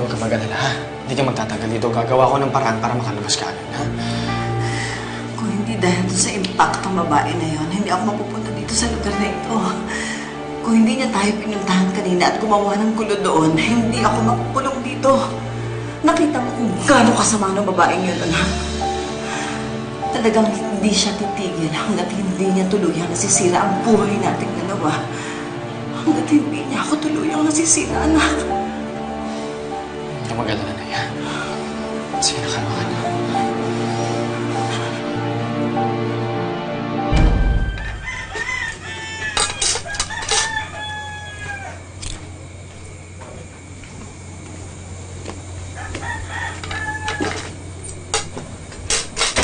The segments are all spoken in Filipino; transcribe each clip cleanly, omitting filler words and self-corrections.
huwag ka mag-alala, ha? Hindi ka magtatagal dito. Gagawa ko ng paraan para makalabas ka agad, ha? Kung hindi dahil sa impact ng babae na yon, hindi ako mapupunta dito sa lugar na ito. Kung hindi niya tayo pinuntahan kanina at gumawa ng gulo doon, hindi ako makukulong dito. Nakita mo kung gaano kasama ng babaeng yun, anak. Talagang hindi siya titigil hanggat hindi niya tuluyang nasisira ang buhay nating dalawa. Hanggat hindi niya ako tuluyang nasisira, anak. Hindi ka mag-alala na yan. Sige, nakalma ka na.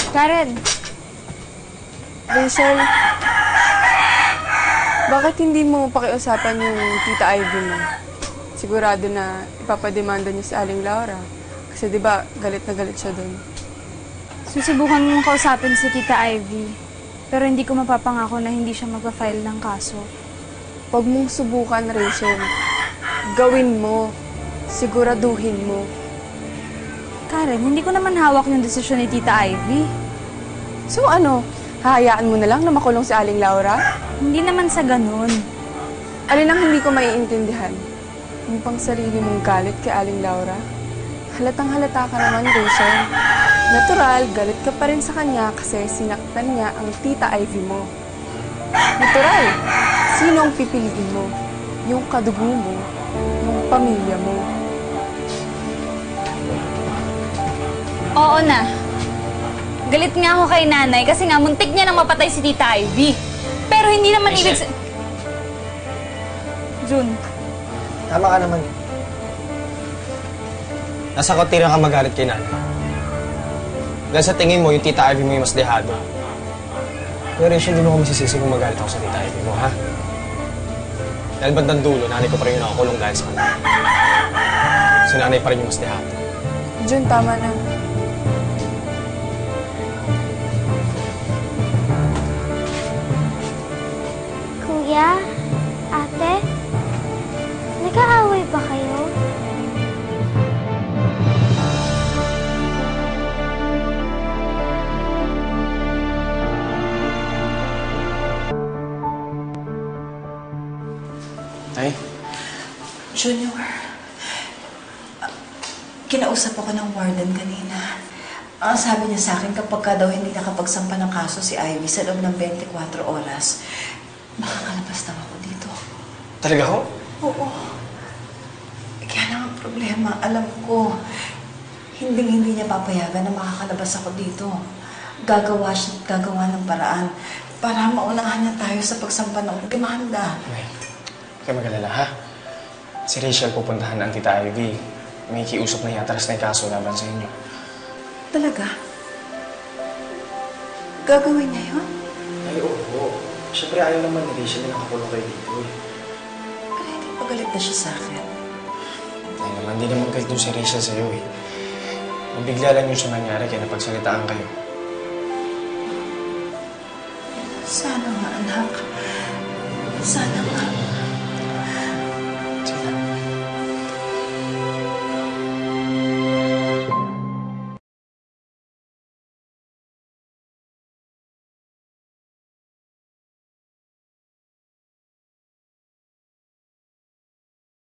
Karen! Rachel, bakit hindi mo pakiusapan yung Tita Ivy mo? Sigurado na ipapademanda niya si Aling Laura. Kasi di ba galit na galit siya doon. Susubukan mong kausapin si Tita Ivy. Pero hindi ko mapapangako na hindi siya magpa-file ng kaso. Huwag mong subukan, Rachel. Gawin mo. Siguraduhin mo. Karen, hindi ko naman hawak yung desisyon ni Tita Ivy. So ano, hahayaan mo na lang na makulong si Aling Laura? Hindi naman sa ganun. Alin ang hindi ko maiintindihan? Yung pang sarili mong galit kay Aling Laura? Halatang halata ka naman, Rachel. Natural, galit ka pa rin sa kanya kasi sinaktan niya ang Tita Ivy mo. Natural, sino ang pipiliin mo? Yung kadugo mo? Yung pamilya mo? Oo na. Galit nga ako kay nanay kasi nga muntik niya nang mapatay si Tita Ivy. Pero hindi naman ibig sa... Jun. Tama ka naman. Nasa kotira ka magalit kay nanay. Dahil sa tingin mo, yung Tita Ivy mo yung mas dehado. Pero Rachel, hindi mo ko masisisi kung magalit ako sa Tita Ivy mo, ha? Dahil bandang dulo, nanay ko pa rin yung nakakulong dahil sa kanya. Si nanay pa rin yung mas dehado. Jun, tama na. Kuya, ate, nag-aaway ba kayo? Tay? Junior, kinausap ako ng warden kanina. Ang sabi niya sa akin, kapag ka daw hindi nakapagsampa ng kaso si Ivy sa loob ng 24 oras, makakalabas daw ako dito. Talaga ho? Oo. Kaya lang ang problema, alam ko, hindi niya papayagan na makakalabas ako dito. Gagawa ng paraan para maunahan niya tayo sa pagsampa ng demanda. Nay, huwag ka mag-alala, ha? Si Rachel pupuntahan ang Tita Ivy. May kiusap na yataras na yung kaso laban sa inyo. Talaga? Gagawin niya yun? Ay, oo. Siyempre ayaw naman ni Rachel na nakakulong kayo dito, eh. Pero hindi pa galit na siya sa akin. Ay naman, hindi naman galit doon si Rachel sa'yo, eh. Mabigla lang yung siya nangyari kaya napagsalitaan kayo. Sana nga, anak. Sana nga.